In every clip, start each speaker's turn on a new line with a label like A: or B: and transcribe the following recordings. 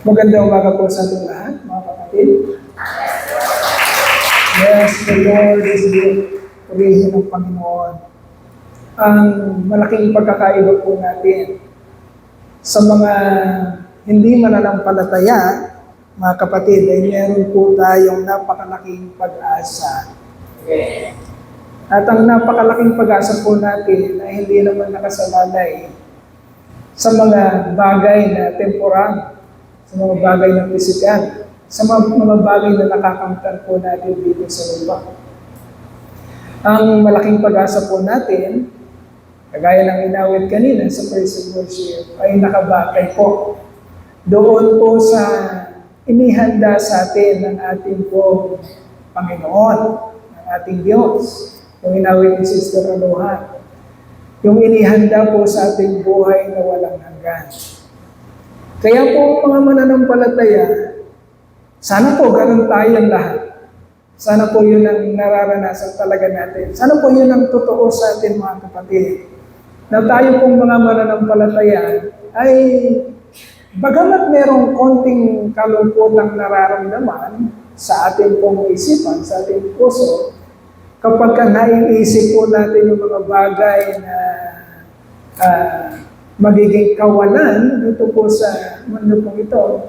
A: Magandang umaga po sa ating lahat, mga kapatid. Yes, the Lord is good. Purihin ng Panginoon. Ang malaking pagkakaiba po natin sa mga hindi mananampalataya, mga kapatid, ay meron po tayong napakalaking pag-asa. At ang napakalaking pag-asa po natin ay hindi naman nakasalalay sa mga bagay na temporal, sa mga bagay na pisikal, sa mga bagay na nakakamtan po natin dito sa lupa. Ang malaking pag-asa po natin, kagaya ng inawit kanina sa praise and worship, ay nakabatay po doon po sa inihanda sa atin ng ating po Panginoon, ng ating Diyos, yung inawit ni Sister Aloha, yung inihanda po sa ating buhay na walang hanggan. Kaya po mga mananampalataya, sana po ganun tayong lahat. Sana po yun ang nararanasan talaga natin. Sana po yun ang totoo sa atin mga kapatid. Na tayo pong mga mananampalataya ay bagamat merong konting kalungkotang nararamdaman sa ating pong isipan, sa ating puso, kapag naiisip po natin yung mga bagay na magiging kawalan dito po sa mundo pong ito,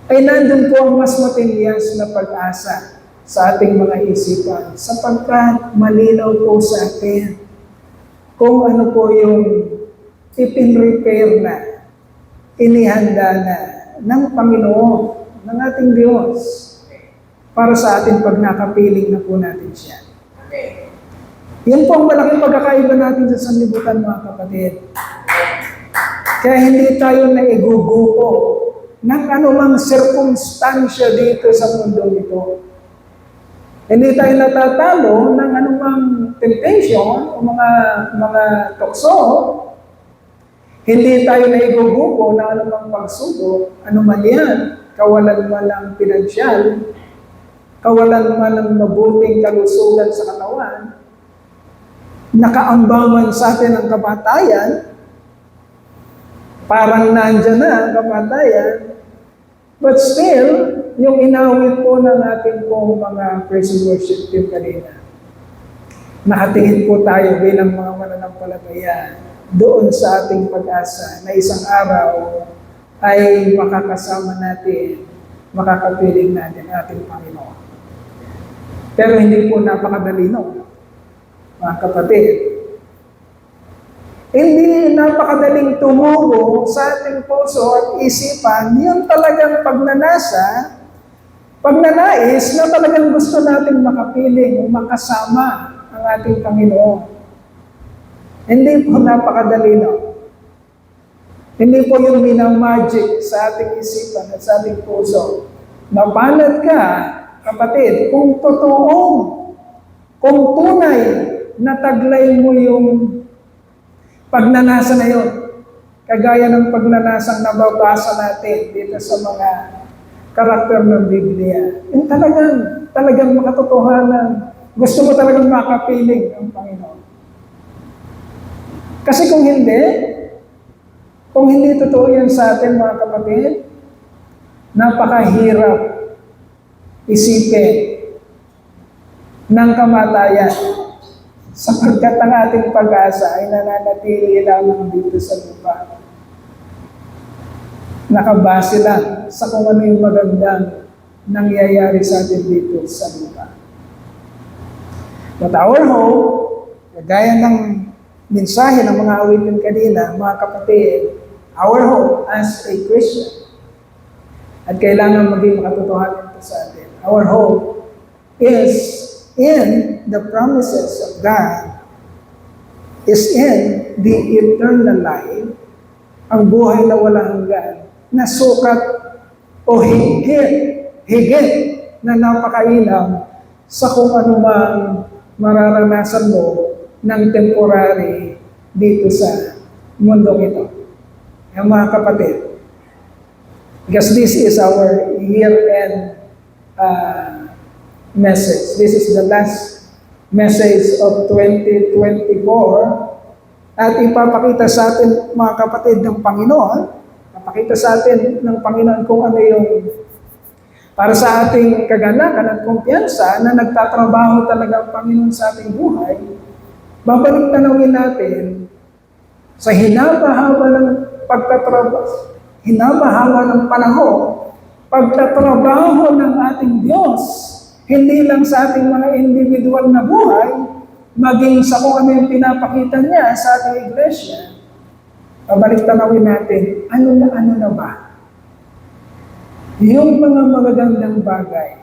A: ay nandun po ang mas matindiyas na pag-asa sa ating mga isipan sapagkat malinaw po sa atin kung ano po yung ipin-repair na, inihanda na ng Panginoon, ng ating Diyos para sa ating pag nakapiling na po natin siya. Yan po ang malaking pagkakaiba natin sa sanlibutan mga kapatid. Kaya hindi tayo naigugupo ng anumang sirkumstansya dito sa mundo ito. Hindi tayo natatalo ng anumang temptation o mga tukso. Hindi tayo naigugupo ng anumang pagsubok, anuman yan, kawalan man ng pinansyal, kawalan man ng mabuting kalusugan sa katawan, nakaambaman sa atin ang kamatayan, parang nandyan na ang kamatayan, but still, yung inawit po ng ating pong mga praise and worship team kanina, nakatingin po tayo bilang mga mananampalataya doon sa ating pag-asa na isang araw ay makakasama natin, makakapiling natin ating Panginoon. Pero hindi po napakadali no, mga kapatid. Hindi napakadaling tumubo sa ating puso at isipan, yung talagang pagnanais na talagang gusto natin makapiling, makasama ang ating Panginoon. Hindi po napakadali no. Hindi po yung minamagic sa ating isipan at sa ating puso. Mapalad ka, kapatid, kung totoong, kung tunay na taglay mo yung pagnanasa na yun. Kagaya ng pagnanasang nababasa natin dito sa mga karakter ng Biblia. Yung talagang makatotohanan. Gusto mo talagang makapiling ang Panginoon. Kasi kung hindi totoo yan sa atin mga kapatid, napakahirap isipin ng kamatayan sapagkat ang ating pag-asa ay nananatili lamang dito sa lupa. Nakabase lang sa kung ano yung magandang nangyayari sa atin dito sa lupa. But our hope, kagaya ng mensahe ng mga awitin kanina, mga kapatid, our hope as a Christian, at kailangan maging makatotohanan ito sa atin. Our hope is in the promises of God, is in the eternal life, ang buhay na walang hanggan, na sukat o higit na napakailam sa kung anumang mararanasan mo ng temporary dito sa mundong ito. Yung mga kapatid, because this is our year-end message. This is the last message of 2024 at ipapakita sa atin mga kapatid ng Panginoon Napakita sa atin ng Panginoon kung ano yung para sa ating kagalakan at kumpiyansa na nagtatrabaho talaga ang Panginoon sa ating buhay. Babalik tanawin natin sa hinaba-haba ng pagtatrabaho, hinaba-haba ng panahon, pagtatrabaho ng ating Diyos, hindi lang sa ating mga individual na buhay, maging sa kung ano yung pinapakita niya sa ating iglesia. Babalik tanawin natin, ano na ba? Yung mga magagandang bagay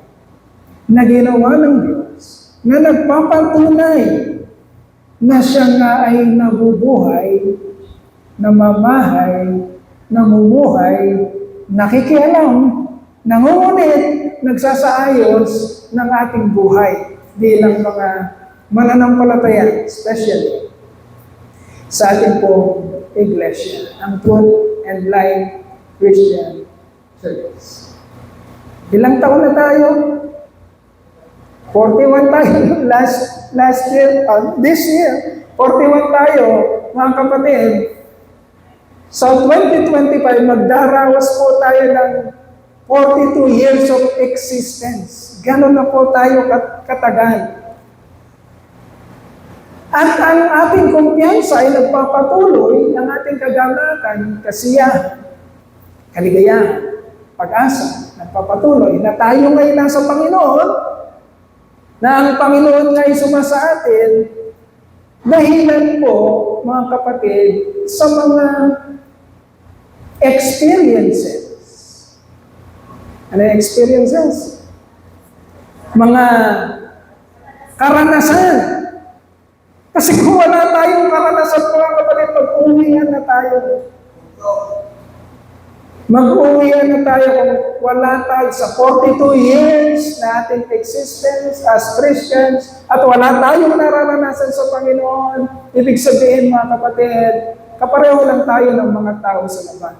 A: na ginawa ng Diyos, na nagpapatunay na siya nga ay nabubuhay, namamahay, namumuhay, nakikialam, nangungunit, nagsasaayos ng ating buhay bilang mga mananampalataya, especially sa ating pong iglesia, ang Truth and Life Christian Church. Ilang taon na tayo? 41 tayo last year, this year, 41 tayo, mga kapatid. Sa 2025, magdarawas po tayo ng 42 years of existence. Ganon na po tayo katagal. At ang ating kumpiyansa ay nagpapatuloy, ang ating kagalakan, kasiyahan, kaligayahan, pag-asa, nagpapatuloy na tayo ngayon nasa Panginoon, na ang Panginoon nga ay sumasa atin, dahilan po, mga kapatid, sa mga experiences. Ano yung experiences? Mga karanasan. Kasi kung wala tayong karanasan, mga kapatid, mag-uwihan na tayo. Mag-uwihan na tayo kung wala tayo sa 42 years na ating existence as Christians at wala tayong nararanasan sa Panginoon. Ibig sabihin, mga kapatid, kapareho lang tayo ng mga tao sa labas.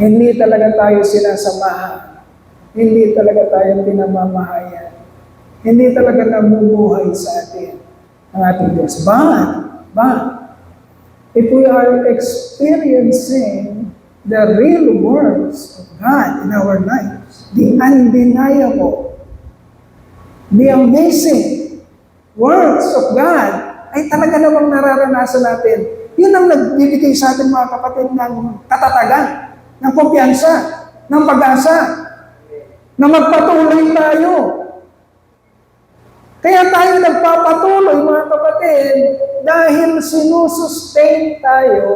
A: Hindi talaga tayo sinasamahan. Hindi talaga tayo pinamamahayan. Hindi talaga namumuhay sa atin ang ating Diyos. But, if we are experiencing the real works of God in our lives, the undeniable, the amazing works of God, ay talaga namang nararanasan natin. Yun ang nagbibigay sa atin, mga kapatid, ng katatagan, ng kumpiyansa, ng pag-asa, na magpatuloy tayo. Kaya tayo nagpapatuloy, mga kapatid, dahil sinusustain tayo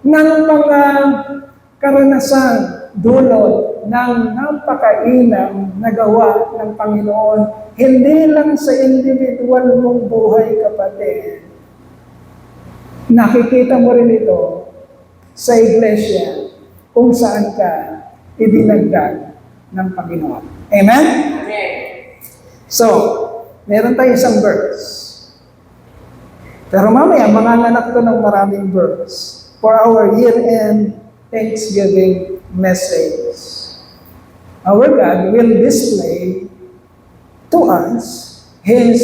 A: ng mga karanasan, dulot ng napakainam na gawa ng Panginoon. Hindi lang sa individual mong buhay, kapatid. Nakikita mo rin ito sa iglesia kung saan ka idinagdag ng Panginoon. Amen? Amen. So, meron tayo isang verse. Pero mamaya, manganganak to ng maraming verse for our year-end Thanksgiving message. Our God will display to us His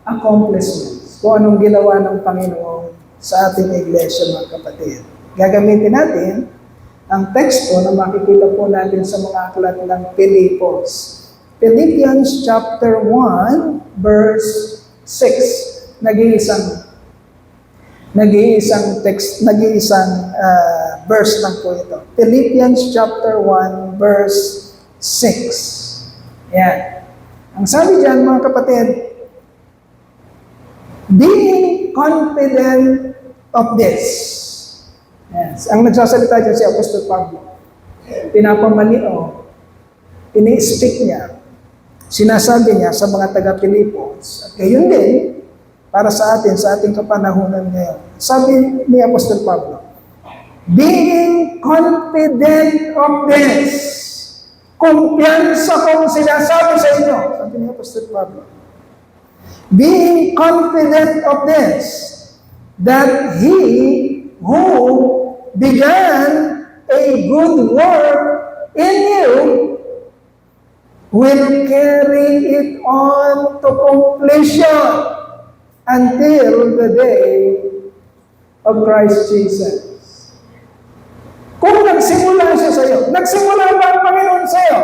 A: accomplishments. Kung anong ginawa ng Panginoon sa ating iglesia, mga kapatid. Gagamitin natin ang teksto na makikita po natin sa mga aklat ng Pilipos. Philippians chapter 1, verse 6. Nag-iisang text, verse lang po ito. Philippians chapter 1, verse 6. Yan. Ang sabi diyan, mga kapatid, being confident of this. Yes. Ang nagsasalita diyan si Apostol Pablo. Pinapamaliw. Ini-speak niya. Sinasabi niya sa mga taga-Pilipos. At gayon din, para sa atin, sa ating kapanahunan ngayon. Sabi ni Apostol Pablo, being confident of this. Kumpiyansa kong sinasabi sa inyo. Sabi ni Apostol Pablo. Being confident of this, that He who began a good work in you will carry it on to completion until the day of Christ Jesus. Kung nagsimula siya sa iyo, nagsimula ba ang Panginoon sa iyo?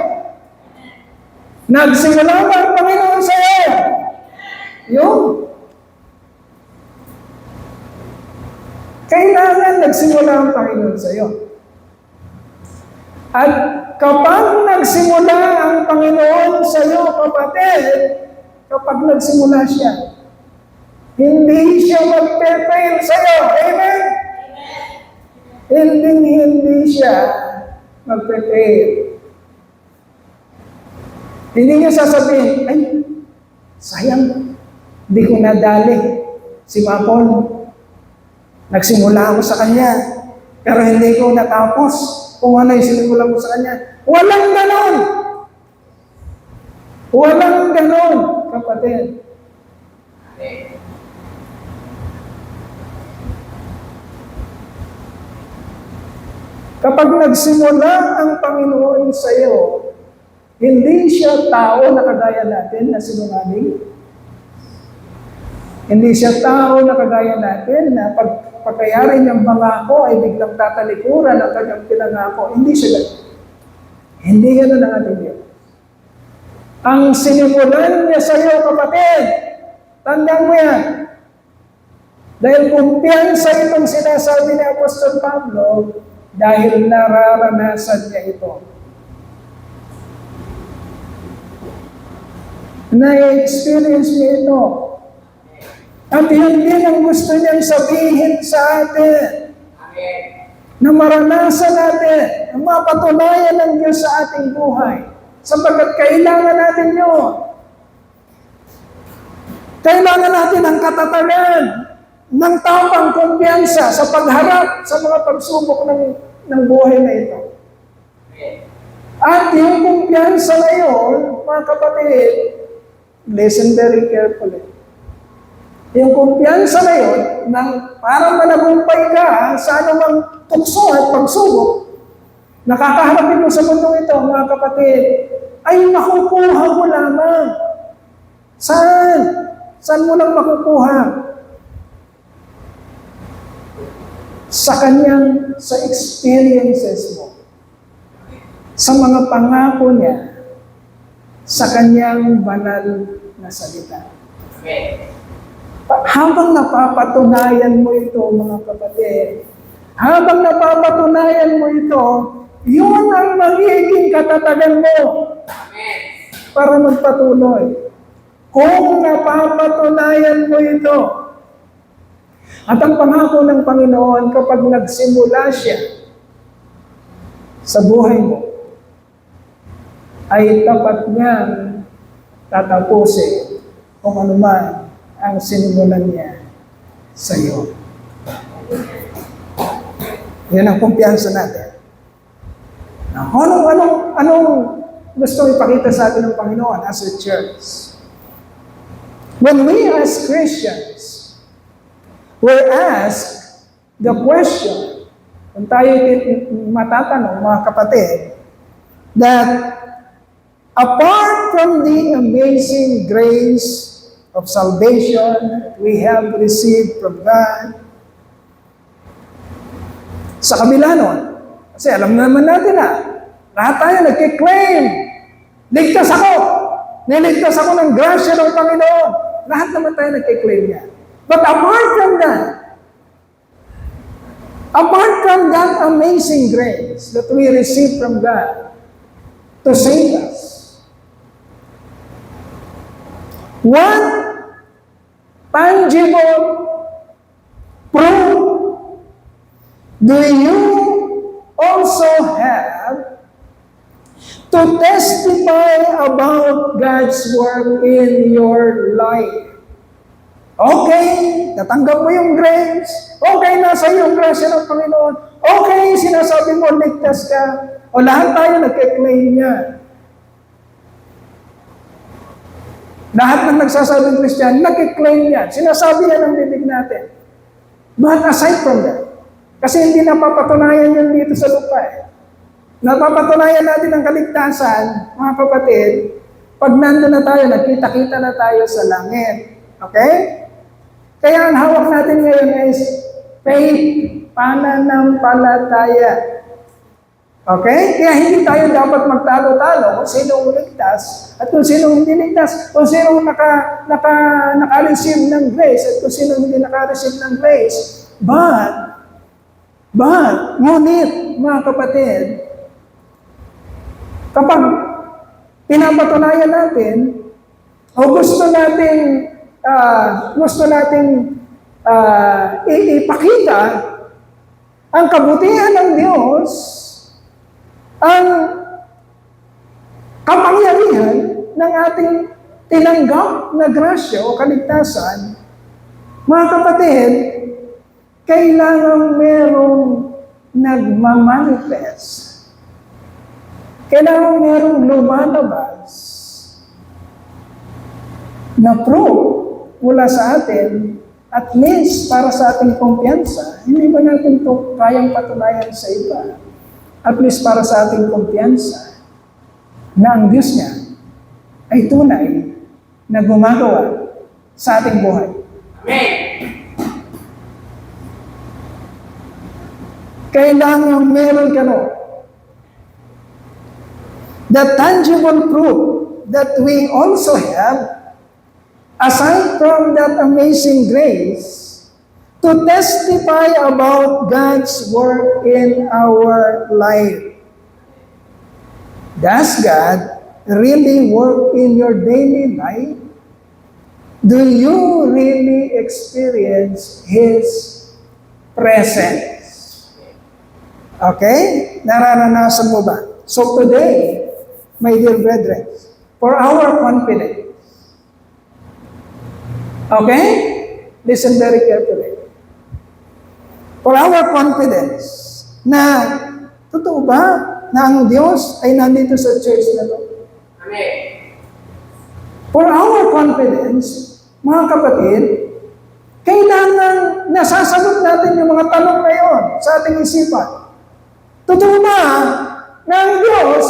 A: Nagsimula ba ang Panginoon sa iyo? Yun. Kailangan nagsimula ang Panginoon sa iyo. At kapag nagsimula ang Panginoon sa iyo, kapatid, kapag nagsimula siya, hindi siya magpe-fail sa iyo. Amen? Hindi siya magpe-fail. Hindi niya sasabihin, ay, sayang, hindi ko nadali si Mapon. Nagsimula ako sa kanya, pero hindi ko natapos kung ano yung sinimula ko sa kanya. Walang ganon! Walang ganon, kapatid. Kapag nagsimula ang Panginoon sa iyo, hindi siya tao na kagaya natin na sinungaling. Hindi siya tao na kagaya natin na pagkayari niyang pangako ay biglang tatalikuran ang kanyang pinangako. Hindi siya ganun. Hindi ganun ang ating Diyos. Ang sinimulan niya sa iyo, kapatid, tandaan mo yan. Dahil kumpiyansa itong sinasabi ni Apostol Pablo, dahil nararanasan niya ito. Na-experience niya ito. At yun din ang gusto niyang sabihin sa atin. Amen. Na maranasan natin, na mapatunayan ng Diyos sa ating buhay. Sapagkat kailangan natin yun. Kailangan natin ang katatagan ng tapang kumpiyansa sa pagharap sa mga pagsubok ng buhay na ito. At yung kumpiyansa na yun, mga kapatid, listen very carefully. Yung kumpiyansa na yun, nang parang managumpay ka sa anumang tukso at pagsubok, nakakaharapin mo sa mundo ito, mga kapatid, ay makukuha mo lamang. Saan? Saan mo lang makukuha? Sa experiences mo. Sa mga pangako niya, sa kanyang banal na salita. Habang napapatunayan mo ito, mga kapatid, habang napapatunayan mo ito, yun ang magiging katatagan mo para magpatuloy. Kung napapatunayan mo ito, at ang pangako ng Panginoon kapag nagsimula siya sa buhay mo, ay tapat niyang tatapusin kung ano man ang sinimulan niya sa iyo. Yan ang kumpiyansa natin. Anong gusto ipakita sa atin ng Panginoon as a church? When we as Christians were asked the question, kung tayo matatanong, mga kapatid, that apart from the amazing grace of salvation we have received from God, sa kabila nun, kasi alam naman natin lahat tayo nagkiklaim, ligtas ako, niligtas ako ng grasya ng Panginoon, lahat naman tayo nagkiklaim niya. But apart from that amazing grace that we receive from God to save us, what tangible proof do you also have to testify about God's work in your life? Okay, natanggap mo yung grace. Okay, nasa yung grasya ng Panginoon. Okay, sinasabi mo, ligtas ka. O lahat tayo nagkiklaim niya. Lahat ng nagsasabing Christian, nagkiklaim niya. Sinasabi yan ng bibig natin. But aside from that, kasi hindi napapatunayan yun dito sa lupa. Napapatunayan natin ang kaligtasan, mga kapatid, pag nandun na tayo, nagkita-kita na tayo sa langit. Okay? Kaya ang hawak natin ngayon is Faith, pananampalataya. Okay? Kaya hindi tayo dapat magtalo-talo kung sino ligtas at kung sino hindi ligtas, kung sino naka-receive ng grace at kung sino hindi naka-receive ng grace. Ngunit, mga kapatid, kapag pinapatunayan natin o gusto nating ipakita ang kabutihan ng Diyos, ang kapangyarihan ng ating tinanggap na grasya o kaligtasan, mga kapatid, kailangan merong nagmamanifest. Kailangan merong lumalabas na proof mula sa atin, at least para sa ating kumpiyansa. Hindi ba natin ito kayang patunayan sa iba? At least para sa ating kumpiyansa na ang Diyos niya ay tunay na gumagawa sa ating buhay.
B: Amen.
A: Kailangan meron ka no. The tangible proof that we also have, aside from that amazing grace, to testify about God's work in our life. Does God really work in your daily life? Do you really experience His presence? Okay? Nararanasan mo ba? So today, my dear brethren, for our confidence, okay? Listen very carefully. For our confidence na totoo ba na ang Diyos ay nandito sa church na to?
B: Amen.
A: For our confidence, mga kapatid, kailangan nasasagot natin yung mga tanong na yun sa ating isipan. Totoo ba na ang Diyos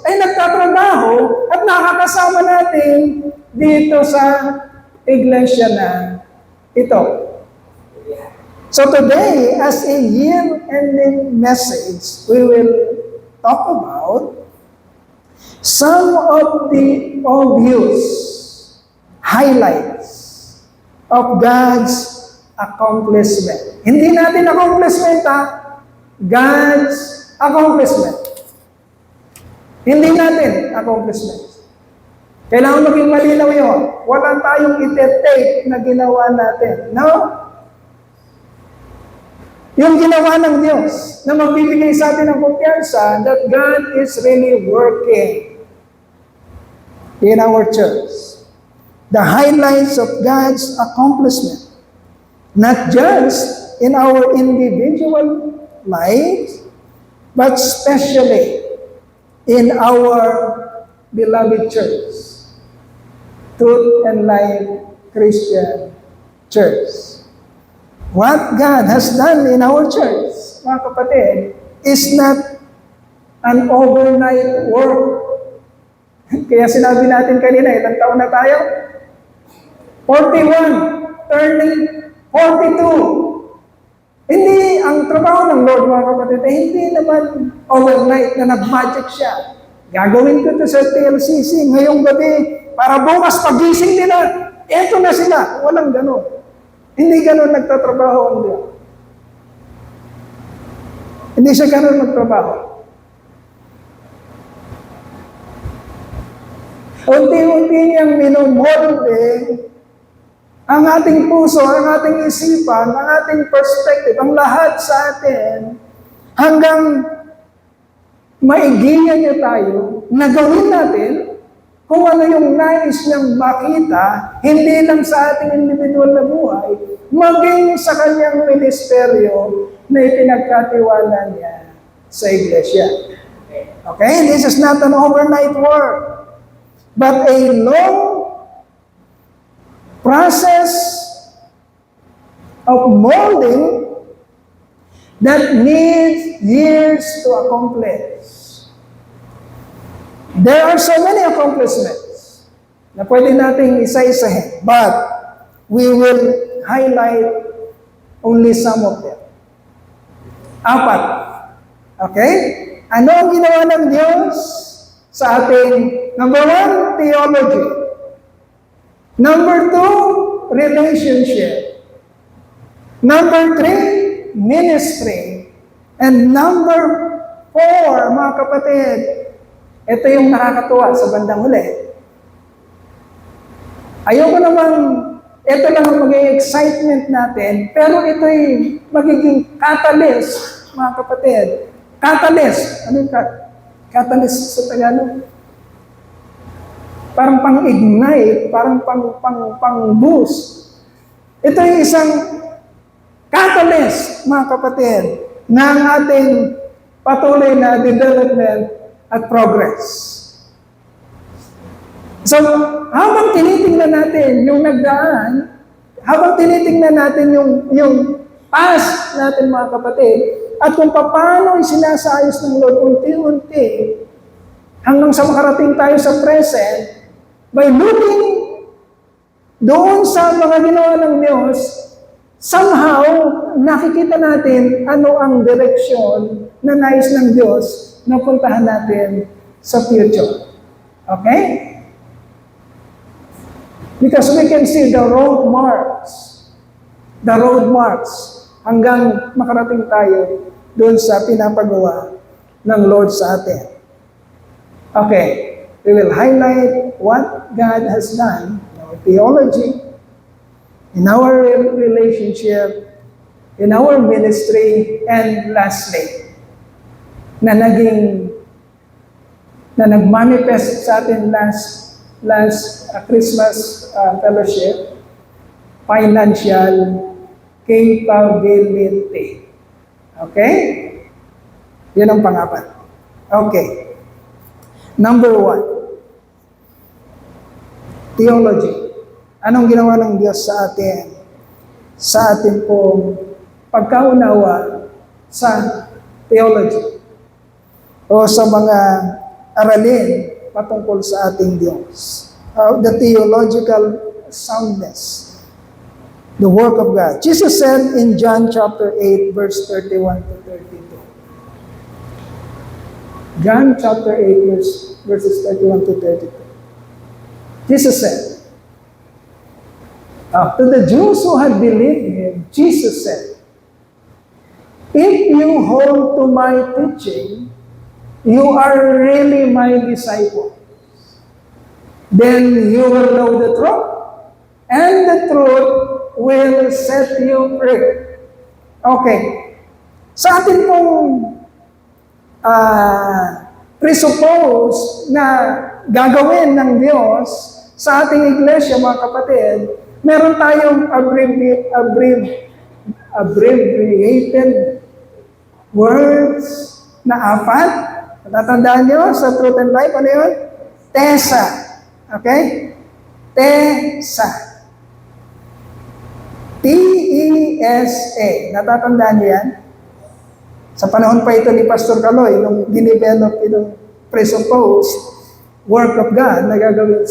A: ay nagtatrabaho at nakakasama natin dito sa iglesia na ito? So today, as a year-ending message, we will talk about some of the obvious highlights of God's accomplishment. Hindi natin accomplishment, God's accomplishment. Hindi natin accomplishment. Kailangan maging malinaw yun. Wala tayong ite-take na ginawa natin. No? Yung ginawa ng Diyos na magbibigay sa atin ng kumpiyansa that God is really working in our church. The highlights of God's accomplishment, not just in our individual lives, but especially in our beloved church, Truth and Life Christian Church. What God has done in our church, mga kapatid, is not an overnight work. Kaya sinabi natin kanina, ilang taon na tayo? 41, turning 42. Hindi, ang trabaho ng Lord, mga kapatid, hindi naman overnight na nag-magic siya. Gagawin ko ito sa TLCC ngayong gabi, para bukas pagising nila, eto na sila. Walang gano'n. Hindi gano'n nagtatrabaho ang Diyos. Hindi siya gano'n magtrabaho. Unti-unti niyang minumolde ang ating puso, ang ating isipan, ang ating perspective, ang lahat sa atin, hanggang maigiyan niya tayo na gawin natin kung ano yung nais niyang makita, hindi lang sa ating individual na buhay, maging sa kanyang ministeryo na ipinagkatiwala niya sa iglesia. Okay? This is not an overnight work, but a long process of molding that needs years to accomplish. There are so many accomplishments na pwede nating isa-isahin, but we will highlight only some of them. Apat. Okay? Ano ang ginawa ng Diyos sa ating, number one, theology. Number two, relationship. Number three, ministry. And number four, mga kapatid, ito yung nakakatuwa sa bandang huli. Ayoko namang, ito lang ang magiging excitement natin, pero ito'y magiging catalyst, mga kapatid. Catalyst. Ano yung catalyst sa Tagalog? Parang pang-ignite, parang pang-boost. Ito yung isang catalyst, mga kapatid, ng ating patuloy na development at progress. So, habang tinitingnan natin yung nagdaan, habang tinitingnan natin yung past natin, mga kapatid, at kung paano isinasayos ng Lord unti-unti hanggang sa makarating tayo sa present, by looking doon sa mga ginawa ng Diyos, somehow, nakikita natin ano ang direksyon na nais ng Diyos na puntahan natin sa future. Okay? Because we can see the road marks. The road marks hanggang makarating tayo doon sa pinapagawa ng Lord sa atin. Okay, we will highlight what God has done in our theology, in our relationship, in our ministry, and lastly, na nag-manifest sa atin last Christmas fellowship, financial capability. Okay? Yun ang pangapat. Okay. Number one, theology. Anong ginawa ng Diyos sa atin? Sa atin pong pagkaunawa sa theology o sa mga aralin patungkol sa ating Diyos. The theological soundness. The work of God. Jesus said in John chapter 8, verse 31 to 32. John chapter 8, verses 31 to 32. Jesus said, to the Jews who had believed him, Jesus said, "If you hold to my teaching, you are really my disciples. Then you will know the truth, and the truth will set you free." Okay. Sa atin pong presuppose na gagawin ng Diyos sa ating iglesia, mga kapatid, meron tayong abbreviated words na apat. Natatandaan nyo sa Truth and Life, ano yun? TESA. Okay? TESA. T-E-S-A. Natatandaan niyo yan? Sa panahon pa ito ni Pastor Caloy, nung dinevelop itong presupposed work of God na gagawin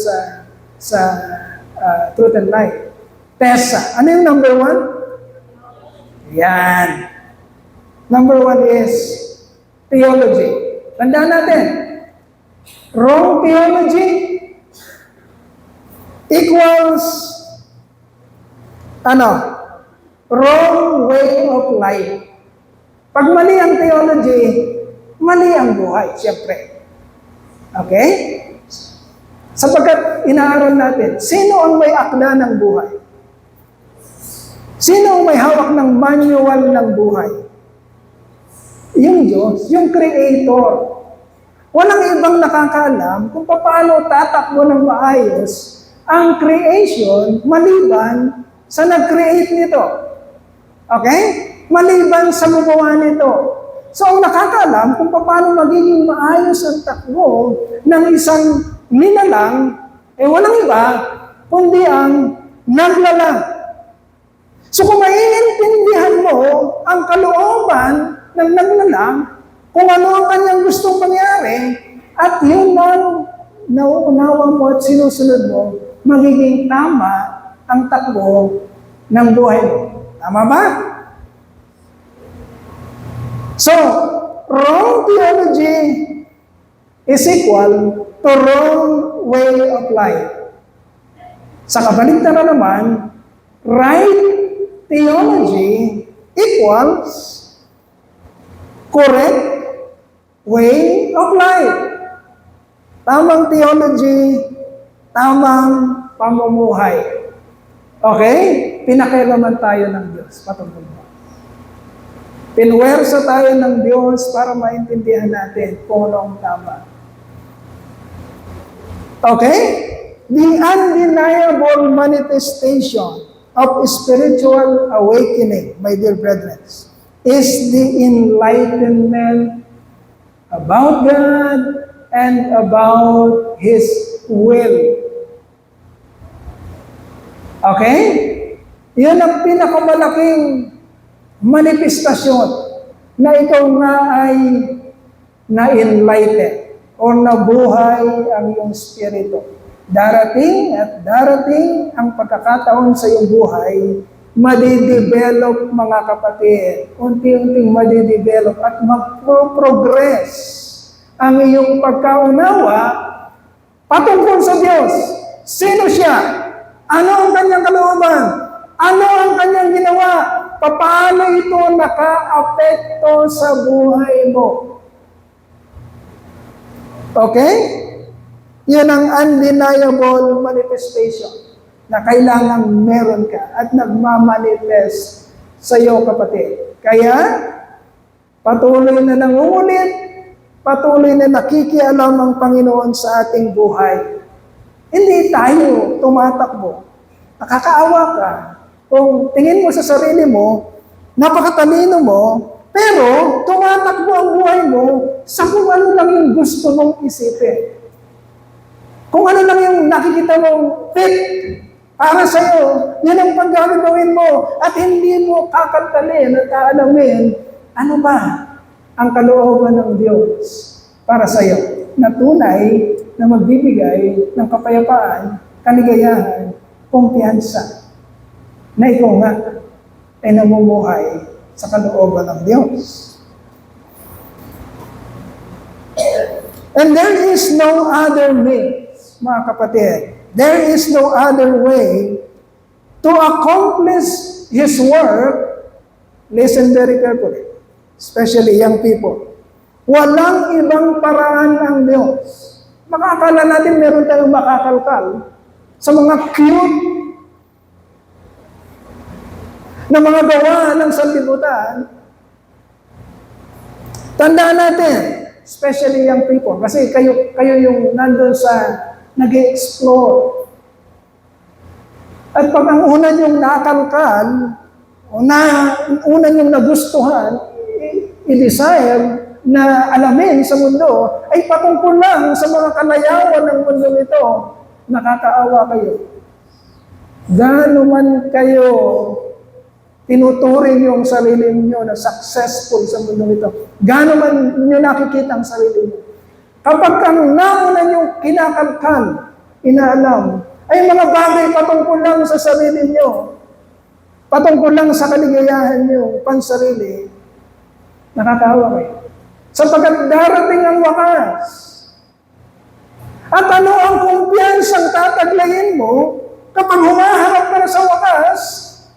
A: sa Truth and Life. TESA. Ano yung number one? Yan. Number one is theology. Tandaan natin, wrong theology equals wrong way of life. Pag mali ang theology, mali ang buhay, siyempre. Okay? Sapagkat inaaral natin, sino ang may akda ng buhay? Sino ang may hawak ng manual ng buhay? Yung Diyos, yung Creator. Walang ibang nakakaalam kung paano tatakbo ng maayos ang creation maliban sa nag-create nito. Okay? Maliban sa gumawa nito. So, ang nakakaalam kung paano magiging maayos ang takbo ng isang nilalang, walang iba, kundi ang naglalang. So, kung maiintindihan mo ang kalooban ng naglalang, kung ano ang kanyang gustong mangyari, at yun ang nauunawa mo at sinusunod mo, magiging tama ang takbo ng buhay mo. Tama ba? So, wrong theology is equal to wrong way of life. Sa kabaligtaran naman, right theology equals correct way of life. Tamang theology, tamang pamumuhay. Okay? Pinakialaman tayo ng Diyos. Patungkol mo. Pinwersa tayo ng Diyos para maintindihan natin kung ano ang tama. Okay? The undeniable manifestation of spiritual awakening, my dear brethren, is the enlightenment about God and about His will. Okay? Yan ang pinakamalaking manifestasyon na ikaw nga ay na-enlighten o nabuhay ang iyong spirito. Darating at darating ang pagkakataon sa iyong buhay, madidevelop mga kapatid. Unti-unting madidevelop at magpo-progress ang iyong pagkaunawa patungkol sa Diyos. Sino siya? Ano ang kanyang kalooban? Ano ang kanyang ginawa? Paano ito naka-apekto sa buhay mo? Okay? Yan ang undeniable manifestation na kailangan meron ka at nagmamanifest sa iyo, kapatid. Kaya, patuloy na nangungulit, patuloy na nakikialam ang Panginoon sa ating buhay. Hindi tayo tumatakbo. Nakakaawa ka. Kung tingin mo sa sarili mo, napakatalino mo, pero tumatakbo ang buhay mo sa kung ano lang yung gusto mong isipin. Kung ano lang yung nakikita mong fit para sa'yo, yan ang paggagawin mo at hindi mo kakalkalin at kaalamin ano ba ang kalooban ng Diyos para sa'yo na tunay na magbibigay ng kapayapaan, kaligayahan, kumpiyansa na ikaw nga ay namumuhay sa kalooban ng Diyos. And there is no other way, mga kapatid, there is no other way to accomplish His work. Listen very carefully, especially young people. Walang ibang paraan ang Diyos. Makakala natin meron tayong makakalkal sa mga cute na mga gawa ng sanlibutan. Tandaan natin, especially young people, kasi kayo yung nandun sa nag-explore. At pag ang una niyong nakalkal, o una niyong nagustuhan, i-desire na alamin sa mundo, ay patungkol lang sa mga kalayawan ng mundo ito, nakakaawa kayo. Gaano man kayo tinuturing yung sarili niyo na successful sa mundo ito, gaano man niyo nakikita ang sarili niyo. Kapag ang nauna niyong kinakalkal, inaalam, ay mga bagay patungkol lang sa sarili niyo, patungkol lang sa kaligayahan niyo, pansarili, nakakaawa kayo. Sapagkat darating ang wakas. At ano ang kumpiyansang tataglayin mo kapag humaharap ka na sa wakas,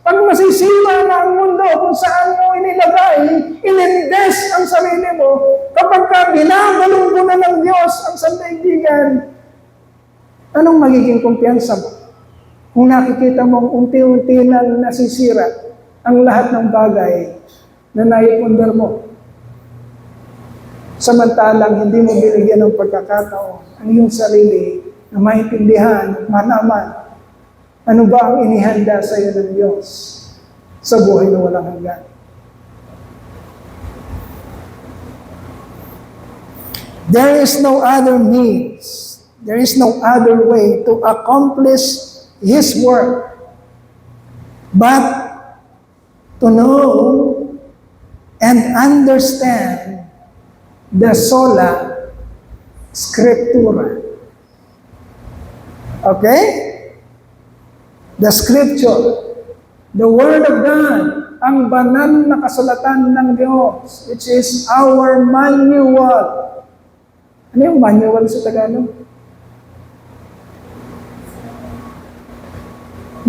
A: pag masisira na ang mundo kung saan mo inilagay, ininvest ang sarili mo, kapag ka binabalong mo na ng Diyos ang sandaigdigan, anong magiging kumpiyansa mo? Kung nakikita mong unti-unti nang nasisira ang lahat ng bagay na naipundar mo, samantalang hindi mo binigyan ng pagkakataon ang iyong sarili na maintindihan at malaman ano ba ang inihanda sa iyo ng Diyos sa buhay na walang hanggan. There is no other means, there is no other way to accomplish His work but to know and understand the sola scriptura. Okay? The scripture, the Word of God, ang banal na kasulatan ng Diyos, which is our manual. Ano yung manual sa Tagalog?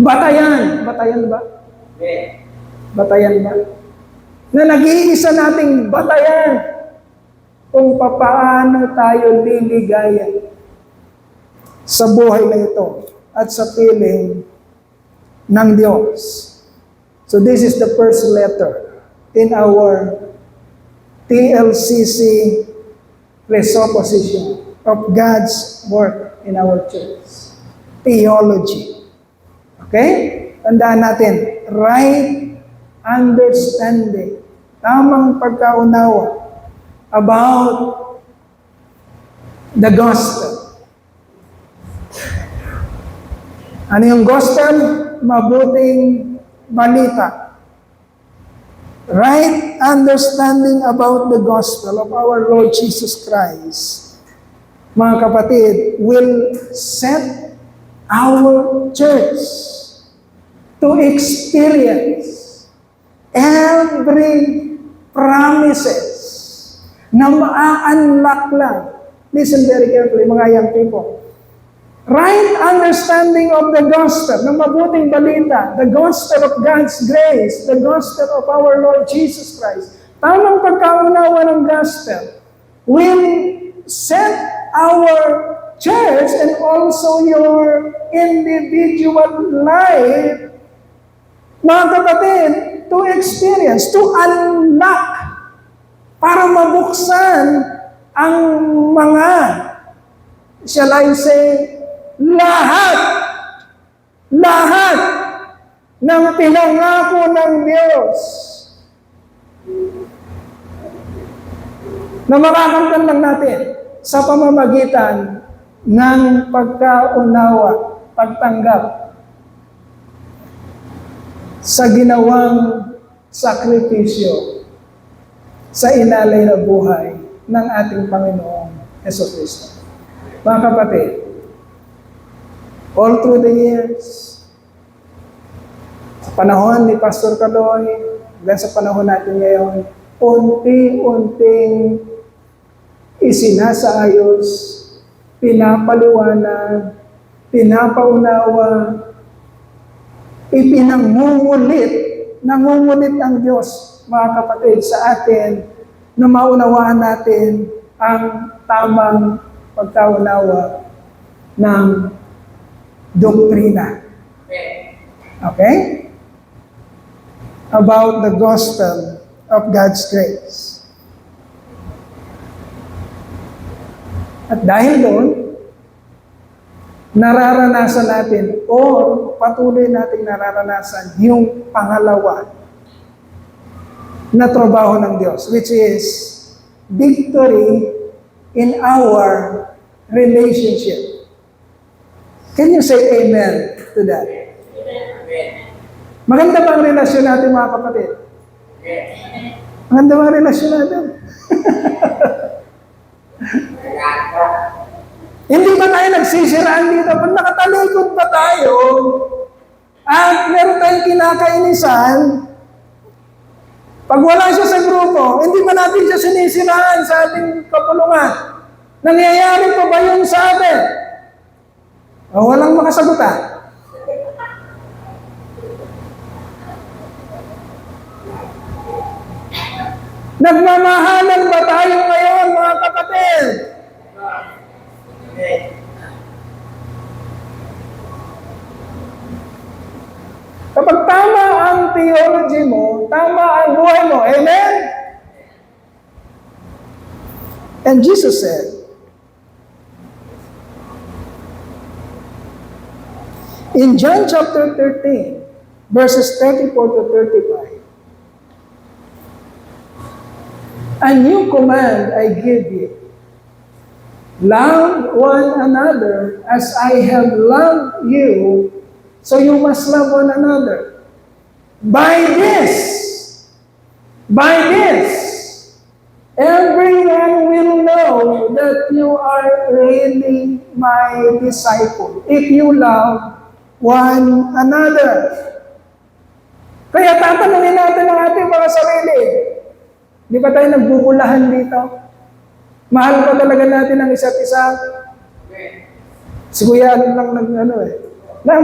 A: Batayan. Batayan ba? Batayan ba? Na nag-iisa nating batayan kung papaano tayo liligaya sa buhay na ito at sa piling ng Diyos. So this is the first letter in our TLCC presupposition of God's work in our church. Theology. Okay? Tandaan natin, right understanding, tamang pagkaunawa about the gospel. Ano yung gospel? Mabuting balita. Right understanding about the gospel of our Lord Jesus Christ, mga kapatid, will set our church to experience every promises na maa-unlock lang. Listen very carefully, mga young people. Right understanding of the gospel, ng mabuting balita, the gospel of God's grace, the gospel of our Lord Jesus Christ, tamang pagkaunawa ng gospel will set our church and also your individual life, mga kapatid, to experience, to unlock, para mabuksan ang mga, shall I say, lahat ng pinangako ng Diyos na makakamtan lang natin sa pamamagitan ng pagkaunawa, pagtanggap sa ginawang sakripisyo sa inalay na buhay ng ating Panginoong Jesucristo. Mga kapatid, all through the years, sa panahon ni Pastor Kaloy, hanggang sa panahon natin ngayon, unti-unting isinasaayos, pinapaliwanag, pinapaunawa, nangungulit ang Diyos, mga kapatid, sa atin, na maunawaan natin ang tamang pagkaunawa ng doktrina. Okay? About the gospel of God's grace. At dahil doon, nararanasan natin o patuloy nating nararanasan yung pangalawa na trabaho ng Diyos, which is victory in our relationship. Can you say amen to that? Maganda ba ang relasyon natin, mga kapatid? Maganda ba ang relasyon natin? Hindi ba tayo nagsisiraan dito? Pag nakatalikod ba tayo at meron tayong kinakainisan, pag wala siya sa grupo, hindi ba natin siya sinisiraan sa ating kapulungan? Nangyayari pa ba yun sa atin? O walang makasagutan? Nagmamahalan ba tayo ngayon, mga kapatid? Kapag tama ang theology mo, tama ang buhay mo. Amen? And Jesus said, in John chapter 13, verses 34 to 35, a new command I give you. Love one another as I have loved you, so you must love one another. By this, everyone will know that you are really my disciple, if you love one another. Kaya tatanungin natin ang ating mga sarili. Di ba tayo nagbubulahan dito? Mahal pa talaga natin ang isa't isa? Si Kuya lang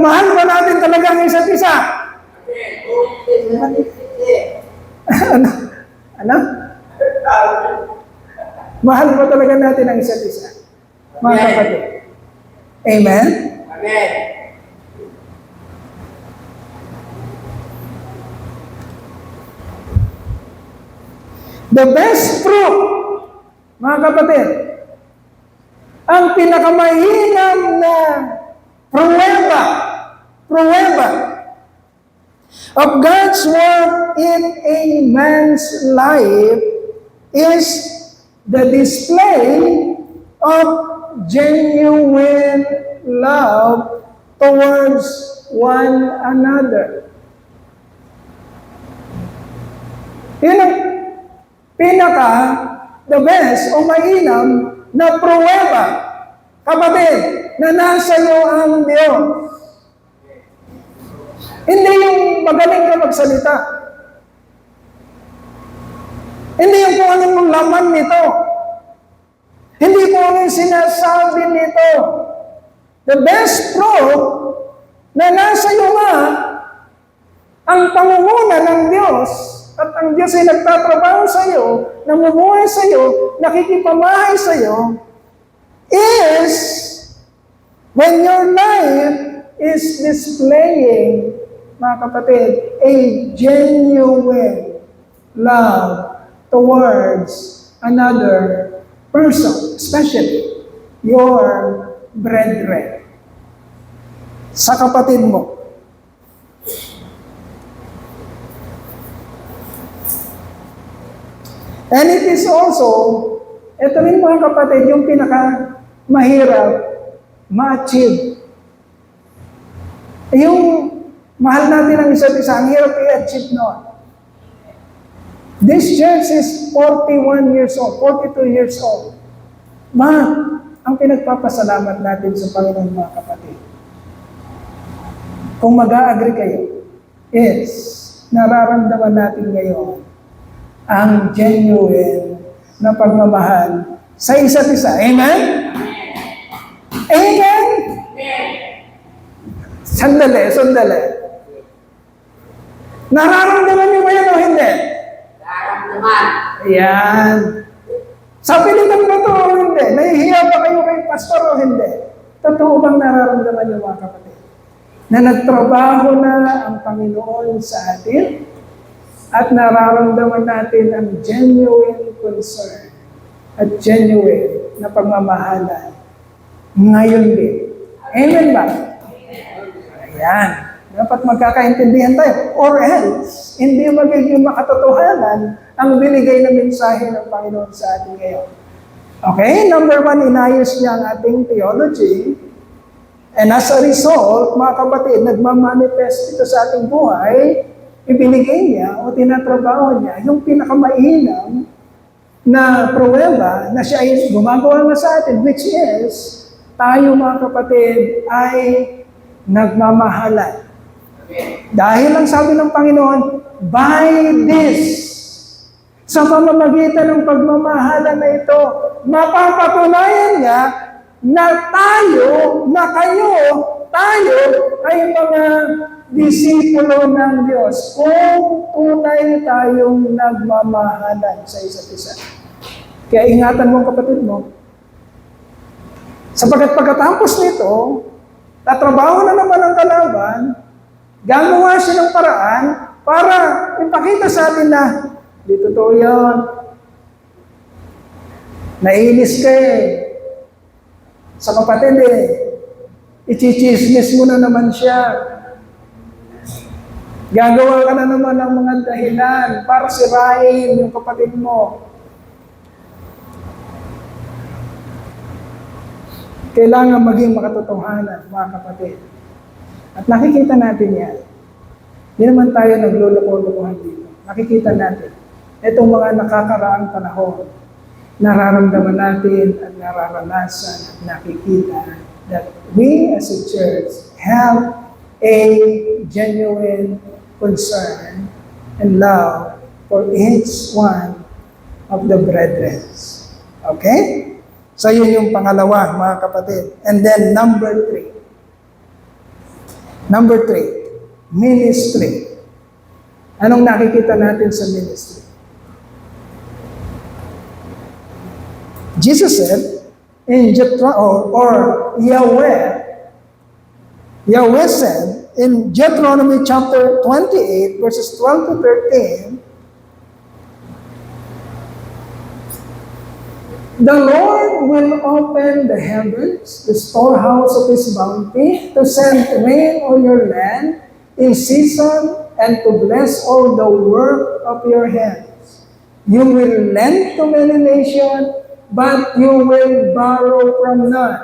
A: mahal ba natin talaga ang isa't isa? ano? Ano? Mahal ba talaga natin ang isa't isa? Mga kapatid. Amen?
B: Amen.
A: The best fruit, mga kapatid, ang pinakamahinam na pruweba of God's work in a man's life is the display of genuine love towards one another. Yun ang the best o mainam na pruweba, kapatid, na nasa iyo ang Diyos. Hindi yung magaling ka magsalita. Hindi yung kung anong laman nito. Hindi kung anong sinasabi nito. The best fruit na nasa iyo nga ang pangunguna ng Diyos at ang Diyos ay nagtatrabaho sa iyo, namumuhay sa iyo, nakikipamahay sa iyo, is when your life is displaying, mga kapatid, a genuine love towards another person, especially your brethren. Sa kapatid mo. And it is also, ito rin mga kapatid, yung mahirap ma-achieve. Yung mahal natin ang isa't isa, ang hirap i-achieve noon. This church is 41 years old, 42 years old. Ang pinagpapasalamat natin sa Panginoon, mga kapatid. Kung mag-a-agree kayo, is nararamdaman natin ngayon ang genuine na pagmamahal sa isa't isa. Amen? Amen? Sandali. Nararamdaman niyo ba yan o hindi?
B: Nararamdaman.
A: Ayan. Sa pilitan ba ito o hindi? Nahihiya ba kayo kay pastor o hindi? Totoo bang nararamdaman niyo, mga kapatid? Na nagtrabaho na ang Panginoon sa atin? At nararamdaman natin ang genuine concern at genuine na pagmamahalan ngayon din. Amen ba? Ayan. Dapat magkakaintindihan tayo. Or else, hindi magiging makatotohanan ang binigay na mensahe ng Panginoon sa atin ngayon. Okay? Number 1, inayos niya ang ating theology. And as a result, mga kapatid, nagmamanifest ito sa ating buhay, ibinigay niya o tinatrabaho niya yung pinakamainam na pruweba na siya ay gumagawa na sa atin, which is, tayo mga kapatid ay nagmamahalan. Dahil ang sabi ng Panginoon, by this, sa pamamagitan ng pagmamahalan na ito, mapapatunayan niya na tayo ay mga disipulo ng Diyos kung tunay tayong nagmamahalan sa isa't isa. Kaya ingatan mo ang kapatid mo. Sapagkat pagkatapos nito, tatrabaho na naman ang kalaban, gagawa siya ng paraan para ipakita sa atin na, di totoo yan. Nainis ka sa kapatid ichichismis mo na naman siya. Gagawa ka na naman ng mga dahilan para sirain yung kapatid mo. Kailangan maging makatotohanan, mga kapatid. At nakikita natin yan. Hindi naman tayo nagluloko-lokohan dito. Nakikita natin. Itong mga nakakaraang panahon, nararamdaman natin at nararanasan at nakikita that we as a church have a genuine concern, and love for each one of the brethren. Okay? So yun yung pangalawa, mga kapatid. And then number 3. Number 3, ministry. Anong nakikita natin sa ministry? Jesus said, in Yahweh said in Deuteronomy chapter 28, verses 12 to 13, the Lord will open the heavens, the storehouse of His bounty, to send rain on your land in season and to bless all the work of your hands. You will lend to many nations, but you will borrow from none.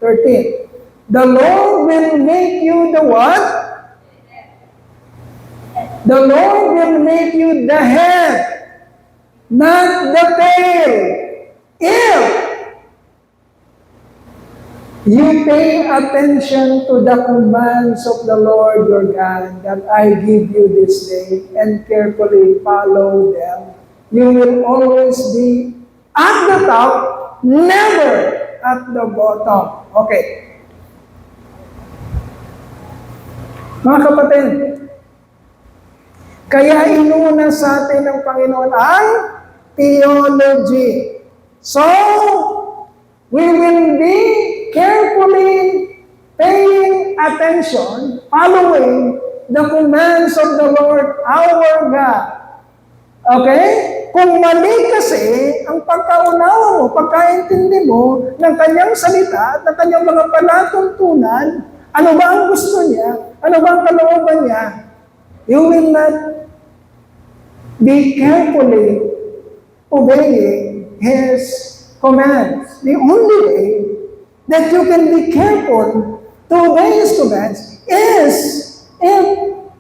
A: 13. The Lord will make you the what? The Lord will make you the head, not the tail. If you pay attention to the commands of the Lord your God that I give you this day and carefully follow them, you will always be at the top, never at the bottom. Okay. Mga kapatid, kaya inuna sa atin ng Panginoon ang theology. So, we will be carefully paying attention, following the commands of the Lord our God. Okay? Kung mali kasi ang pagkaunawa mo, pagkaintindi mo ng kanyang salita at ng kanyang mga palatuntunan, ano ba ang gusto niya? Ano ba ang kalooban niya? You will not be carefully obeying His commands. The only way that you can be careful to obey His commands is if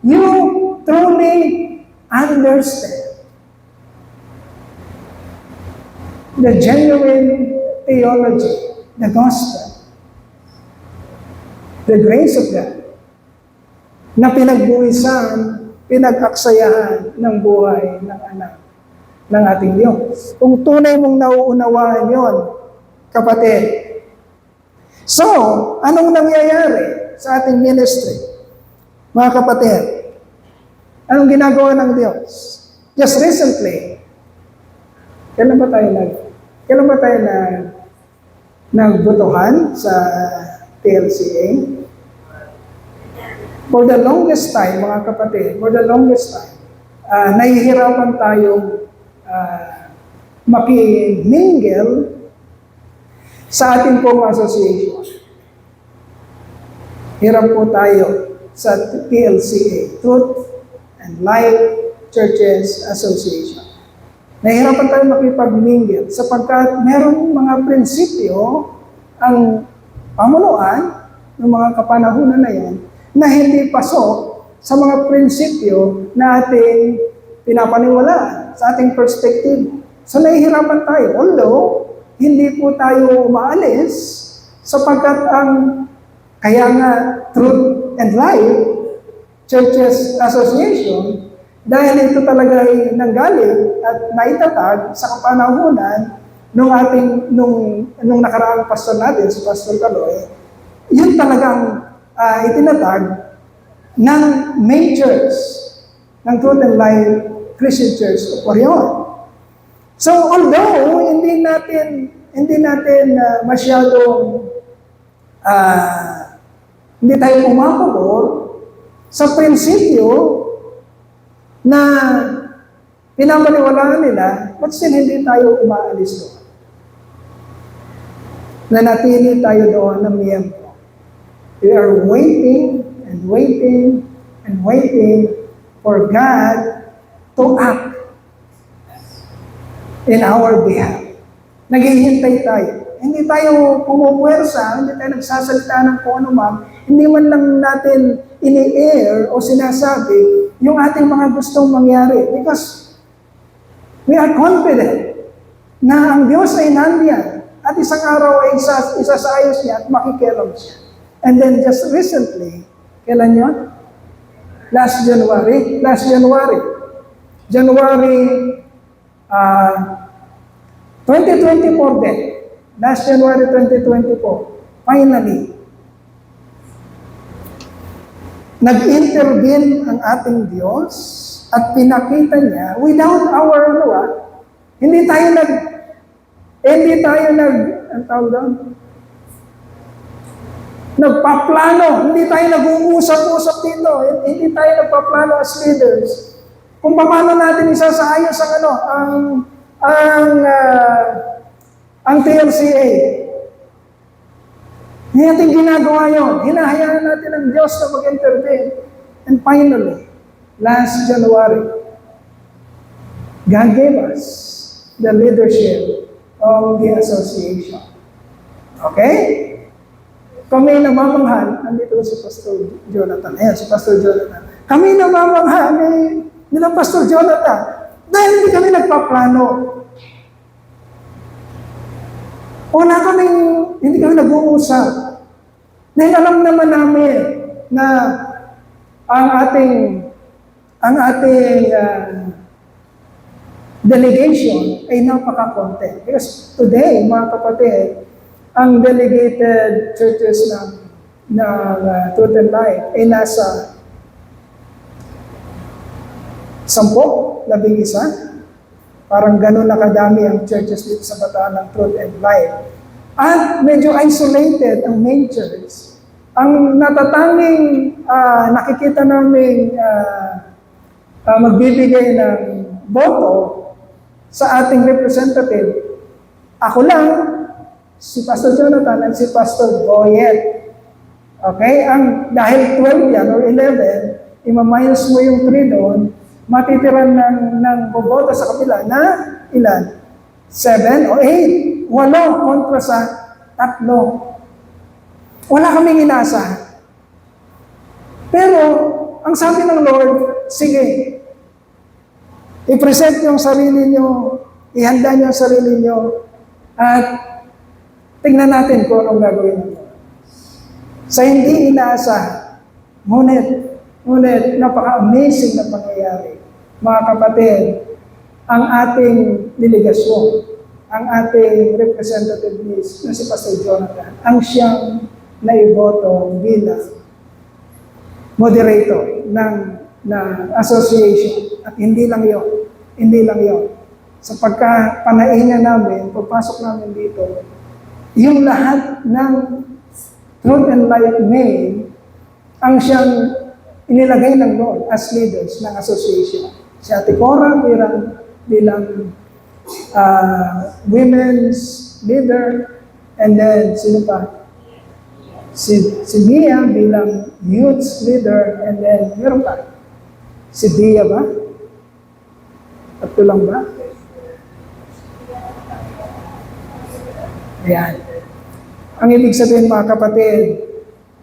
A: you truly understand the genuine theology, the gospel, the grace of God, na pinagbuwisan, pinag-aksayahan ng buhay ng anak ng ating Diyos. Kung tunay mong nauunawaan yon, kapatid. So, anong nangyayari sa ating ministry? Mga kapatid, anong ginagawa ng Diyos? Just recently, kailan ba tayo nagbotohan sa TLCA? For the longest time, mga kapatid, nahihirapan tayong makimingle sa ating pong association. Hirap po tayo sa TLCA, Truth and Light Churches Association. Nahihirapan tayo makipag-mingle sapagkat merong mga prinsipyo ang pamunuan ng mga kapanahunan na yan na hindi pasok sa mga prinsipyo na ating pinapaniwalaan sa ating perspective. So nahihirapan tayo, although hindi po tayo umaalis sapagkat kaya nga Truth and Light Churches Association, dahil ito talaga ay nanggaling at naitatag sa kapanahunan nung nakaraang pastor natin, si Pastor Caloy, yun talagang itinatag ng main church, ng Truth and Light Christian Church of Orion. So although hindi natin masyadong hindi tayo pumapabor sa prinsipyo na pinapaniwalaan nila, but still hindi tayo umaalis doon. Nanatili tayo doon ng miyembro. We are waiting and waiting and waiting for God to act in our behalf. Naghihintay tayo. Hindi tayo pumupuwersa, hindi tayo nagsasalita ng kung ano man, hindi man lang natin ini-air o sinasabi yung ating mga gustong mangyari. Because we are confident na ang Diyos ay nandiyan at isang araw ay isasayos niya at makikialam siya. And then just recently, kailan yun? January 2024 din. Last January 2024, finally, nag-intervene ang ating Diyos at pinakita niya without our hindi tayo ang tawag doon, nagpaplano, hindi tayo nag-uusap-usap dito, hindi tayo nagpaplano as leaders. Kung paano natin isasaayos ang TLCA. Hindi natin ginagawa yun. Hinahayaan natin ang Diyos na mag-intervene. And finally, last January, God gave us the leadership of the association. Okay? Kami namamanghan, andito si Pastor Jonathan. Ayan, si Pastor Jonathan. Kami namamanghan nila Pastor Jonathan dahil hindi kami nagpaplano. Hindi kami nag-uusap. Dahil alam naman namin na ang ating delegation ay napaka-konti. Because today, mga kapatid, ang delegated churches ng Truth and Light ay nasa 10, 11. Parang gano'n na kadami ang churches dito sa Bataan ng Truth and Light. At medyo isolated ang main church. Ang natatanging nakikita namin magbibigay ng boto sa ating representative, ako lang, si Pastor Jonathan at si Pastor Boyet. Okay? Dahil 12 yan or 11, imamayos mo yung 3 doon, matitiran ng boboto sa kapila na ilan? 7 o 8. 8 kontra sa 3. Wala kaming inasa. Pero, ang sabi ng Lord, sige, i-present yung sarili nyo, ihanda nyo ang sarili nyo, at tingnan natin kung anong gagawin nyo. Sa hindi inaasa, ngunit napaka-amazing na pangyayari. Mga kapatid, ang ating delegasyon, ang ating representative na si Pastor Jonathan, ang siyang naiboto bilang moderator ng association. At hindi lang yon. Sa pagkapanainga namin, pagpasok namin dito, yung lahat ng Truth and Light name, ang siyang inilagay ng Lord as leaders ng association. Si Ate Cora bilang women's leader, and then sino pa? Si Mia bilang youth leader, and then meron pa? Si Dia ba? Tatlo lang ba? Ayan. Ang ibig sabihin, mga kapatid,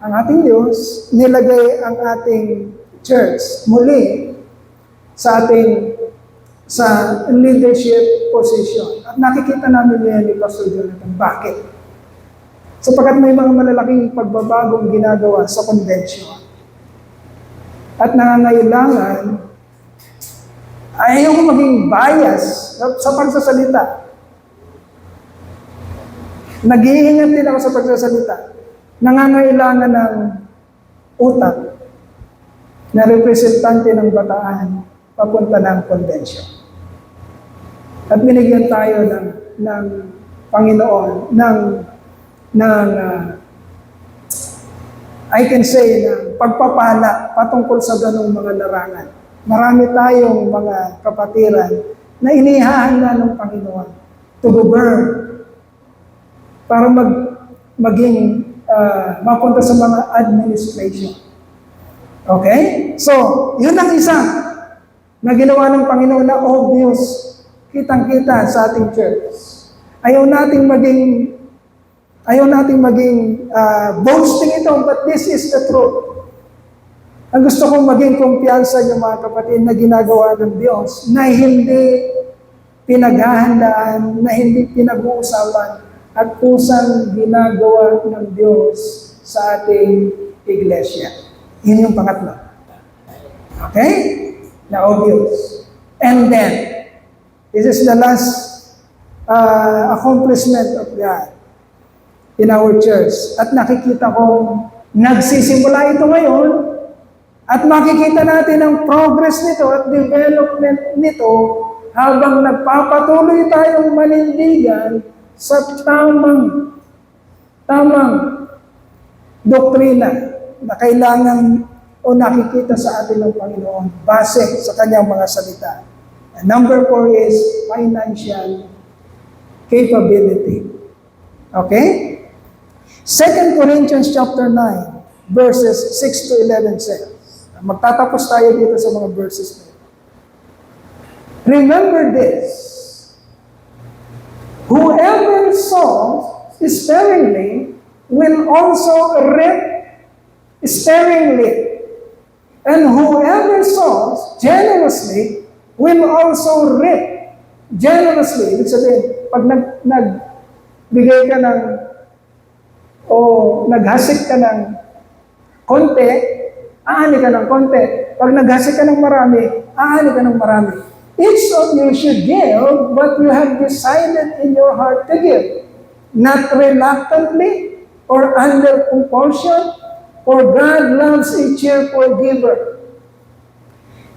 A: ang ating Diyos nilagay ang ating church muli sa leadership position. At nakikita namin yan ni Pastor Jonathan. Bakit? Sapagkat may mga malalaking pagbabagong ginagawa sa convention. At nangangailangan, ayaw ko maging bias sa pagsasalita. Nag-iingat din ako sa pagsasalita. Nangangailangan ng utak na representante ng Bataan papunta ng convention. At binigyan tayo ng Panginoon, I can say, ng pagpapala patungkol sa ganong mga larangan. Marami tayong mga kapatiran na inihahanda ng Panginoon to govern para maging mapunta sa mga administration. Okay? So, yun ang isa na ginawa ng Panginoon na obvious, kitang-kita sa ating church. Ayaw nating maging boasting ito, but this is the truth. Ang gusto kong maging kumpiyansa niyo, mga kapatid, na ginagawa ng Diyos, na hindi pinaghahandaan, na hindi pinag-uusapan, at kusang ginagawa ng Diyos sa ating iglesia. Yun yung pangatlo. Okay? Na obvious. And then, this is the last accomplishment of God in our church. At nakikita ko, nagsisimula ito ngayon, at makikita natin ang progress nito at development nito habang nagpapatuloy tayong manindigan sa tamang doktrina na kailangan o nakikita sa atin ng Panginoon base sa kanyang mga salita. And number 4 is financial capability. Okay? 2 Corinthians chapter 9, verses 6 to 11 says, magtatapos tayo dito sa mga verses na ito. Remember this, whoever sows sparingly will also reap sparingly, and whoever sows generously will also reap generously. Ibig sabihin, pag nagbigay ka ng o naghasik ka ng konti, aani ka ng konti. Pag naghasik ka ng marami, aani ka ng marami. Each of you should give what you have decided in your heart to give, not reluctantly or under compulsion, for God loves a cheerful giver.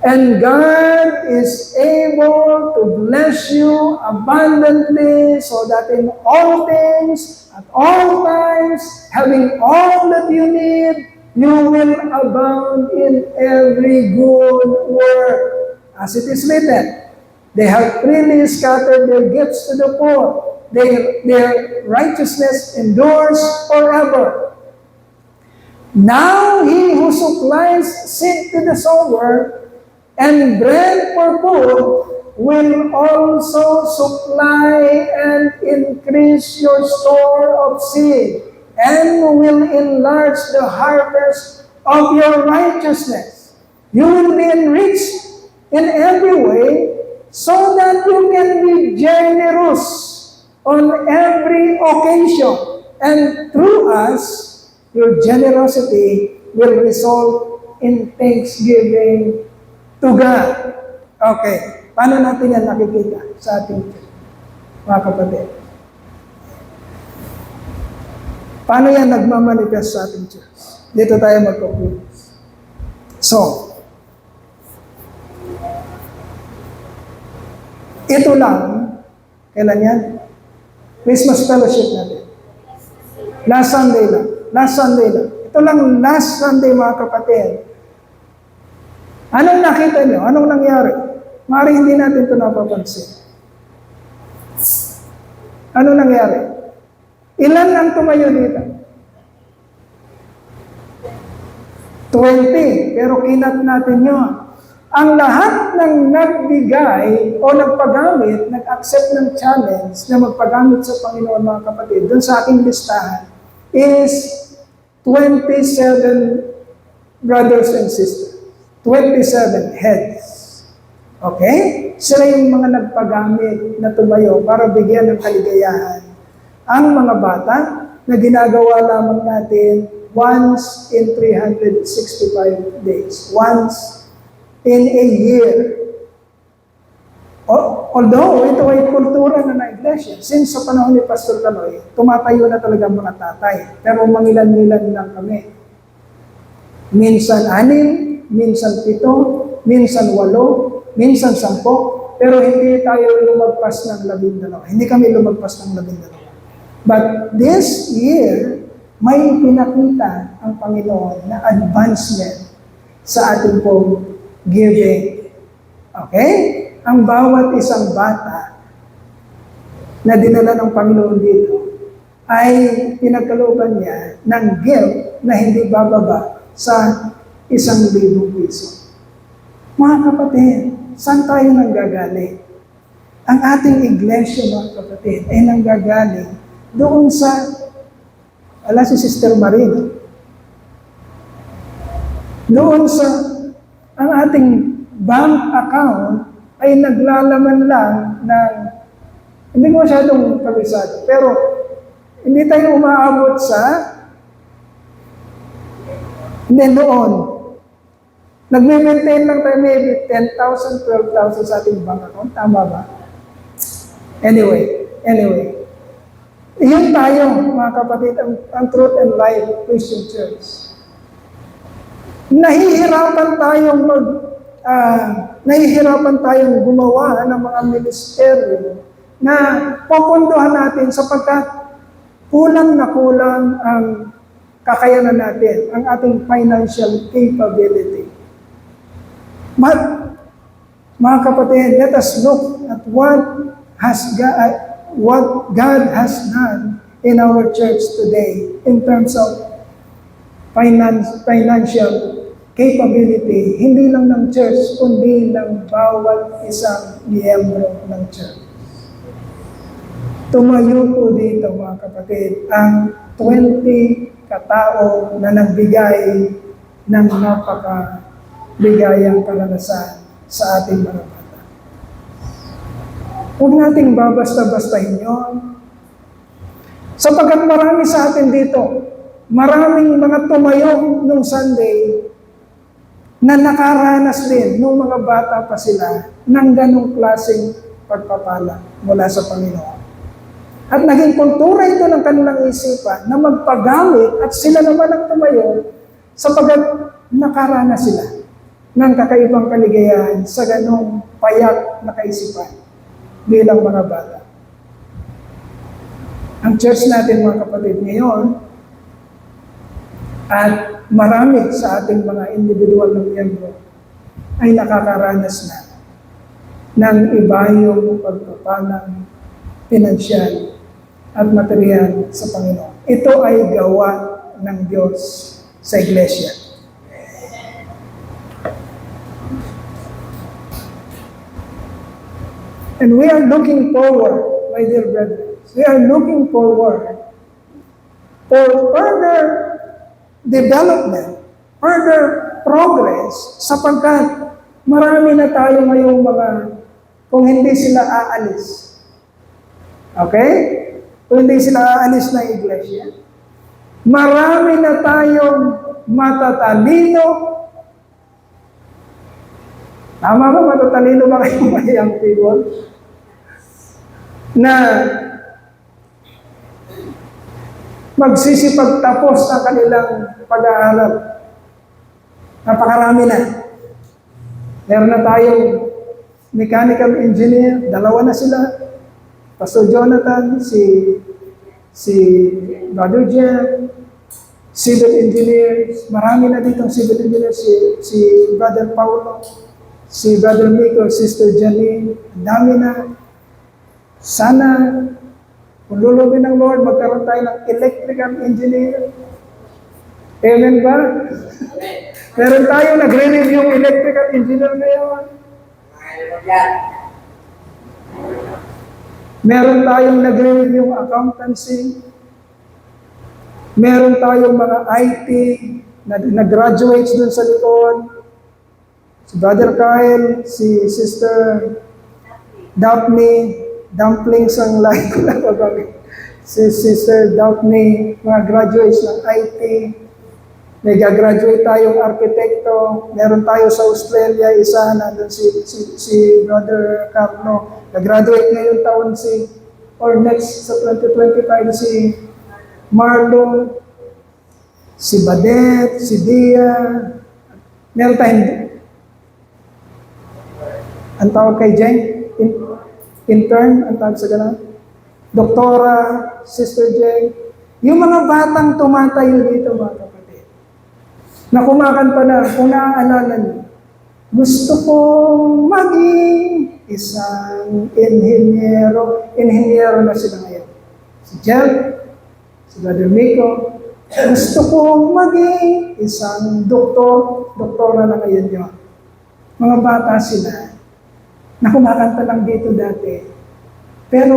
A: And God is able to bless you abundantly so that in all things, at all times, having all that you need, you will abound in every good work. As it is written, they have freely scattered their gifts to the poor. Their righteousness endures forever. Now he who supplies seed to the sower and bread for food will also supply and increase your store of seed and will enlarge the harvest of your righteousness. You will be enriched in every way so that you can be generous on every occasion. And through us, your generosity will result in thanksgiving to God. Okay. Paano natin yan nakikita sa ating mga kapatid? Paano yan nagmamanifest sa ating church? Dito tayo magpo-focus. So, ito lang, kailan yan? Christmas fellowship natin. Last Sunday lang. Ito lang last Sunday mga kapatid. Anong nakita nyo? Anong nangyari? Maaaring hindi natin ito napapansin. Ano nangyari? Ilan ang tumayo dito? 20, pero kinat natin yun. Ang lahat ng nagbigay o nagpagamit, nag-accept ng challenge na magpagamit sa Panginoon mga kapatid, dun sa aking listahan, is 27 brothers and sisters. 27 heads. Okay? Sila yung mga nagpagamit na tumayo para bigyan ng kaligayahan ang mga bata na ginagawa lamang natin once in 365 days. Once in a year. Although ito ay kultura na iglesia, since sa panahon ni Pastor Canoy, tumatayo na talaga mga tatay. Pero mangilan-ngilan lang kami. Minsan 6, minsan 7, minsan 8, minsan 10, pero hindi tayo lumagpas ng 12. Hindi kami lumagpas ng 12. But this year, may pinakita ang Panginoon na advancement sa ating pong giving. Okay? Ang bawat isang bata na dinala ng Panginoon dito ay pinagkalooban niya ng gift na hindi bababa sa 1,000 piso. Mga kapatid, saan tayo nanggagaling? Ang ating iglesia, mga kapatid, ay nanggagaling doon sa, si Sister Marina, doon sa, ang ating bank account ay naglalaman lang ng, hindi ko masyadong kabisado, pero hindi tayo umaabot sa, hindi noon, Nagme-maintain lang tayo maybe 10,000, 12,000 sa ating bank account. Tama ba? Anyway. Iyon tayo, mga kapatid, ang Truth and Life Christian Church. Nahihirapan tayong gumawa ng mga ministeryo na pupunduhan natin sapagkat kulang na kulang ang kakayanan natin, ang ating financial capability. But, mga kapatid, let us look at what God has done in our church today in terms of financial capability, hindi lang ng church, kundi ng bawat isang miyembro ng church. Tumayo po dito, mga kapatid, ang 20 katao na nagbigay ng napakabigayang karanasan sa ating mga bata. Huwag nating babasta-bastahin yun. Sapagkat marami sa atin dito, maraming mga tumayo nung Sunday na nakaranas din nung mga bata pa sila ng ganong klaseng pagpapala mula sa Panginoon. At naging kultura ito ng kanilang isipan na magpagamit at sila naman ang tumayo sapagkat nakaranas sila ng kakaibang kaligayahan sa ganong payak na kaisipan bilang mga bata. Ang church natin, mga kapatid, ngayon, at marami sa ating mga individual na miyembro ay nakakaranas na ng iba yung pagpapalang pinansyal at material sa Panginoon. Ito ay gawa ng Diyos sa Iglesia. And we are looking forward, my dear brethren, we are looking forward for further development, further progress, sapagkat marami na tayo ngayong mga, kung hindi sila aalis. Okay? Kung hindi sila aalis ng iglesia. Marami na tayong matatalino. Tama ba, matatalino ba kayong mga young people? Na magsisipagtapos ng kanilang pag-aaral. Napakarami na. Meron na tayong mechanical engineer, 2 na sila. Pastor Jonathan, si Brother Jeff, civil engineers, marami na ditong civil engineers, si Brother Paulo, si Brother Miko, Sister Janine, ang dami na. Sana, kung lulubin ng Lord, magkaroon tayo ng electrical engineer. Amen ba? Meron tayo nagre-review electrical engineer ngayon. Meron tayong nagre-review accountancy. Meron tayong mga IT na nag-graduates dun sa likod. Si Brother Kyle, si Sister Daphne, dumplings ang like ko na pagkakit. Si Sister Daphne, mga graduates ng IT. May gagraduate tayong arkitekto. Meron tayo sa Australia, isa nandun si Brother Carlo. Nag-graduate ngayong taon next sa 2025 si Marlon, si Badet, si Dia. Meron tayong, ang tawag kay Jen, intern, ang tawag sa gano'n. Doktora, Sister Jen. Yung mga batang tumatayo dito, mga kapatid, na kumakanta na, kung naaalala niyo, gusto kong maging isang inhinyero na sila ngayon. Si Jel, si Brother Miko, gusto kong maging isang doktora na ngayon yun. Mga bata sila, na kumakanta lang dito dati. Pero,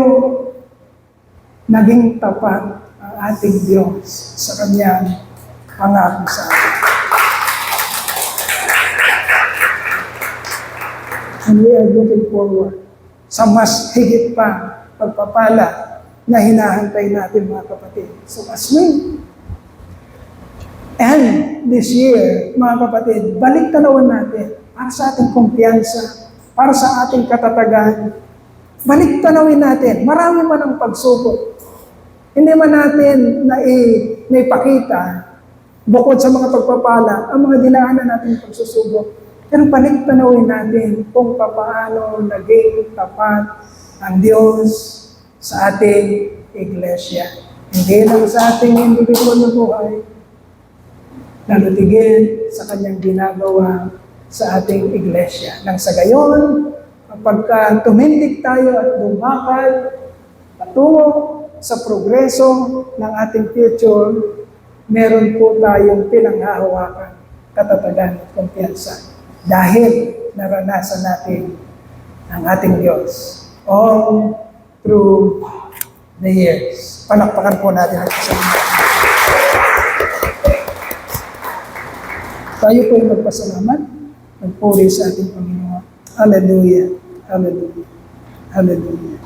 A: naging tapat ang ating Diyos sa Kanyang pangako sa atin. And we are looking forward sa mas higit pa pagpapala na hinahantay natin, mga kapatid. So as we And this year, mga kapatid, balik tanawan natin para sa ating kumpiyansa, para sa ating katatagan. Balik tanawin natin, marami man ang pagsubok. Hindi man natin naipakita, bukod sa mga pagpapala, ang mga dinaanan natin pagsusubok. Pero balik tanawin natin kung paano naging tapat ang Diyos sa ating iglesia. Hindi lang sa ating individual na buhay, lalo tigil sa kanyang ginagawa sa ating iglesia. Nang sa gayon, kapag tumindig tayo at bumakal patungo sa progreso ng ating future, meron po tayong pinanghahawakan, katatagan at kumpiyansa. Dahil naranasan natin ang ating Diyos all through the years. Palakpakan po natin ang kasama. Tayo po ay magpasalamat, magpuri sa ating Panginoon. Hallelujah. Hallelujah. Hallelujah.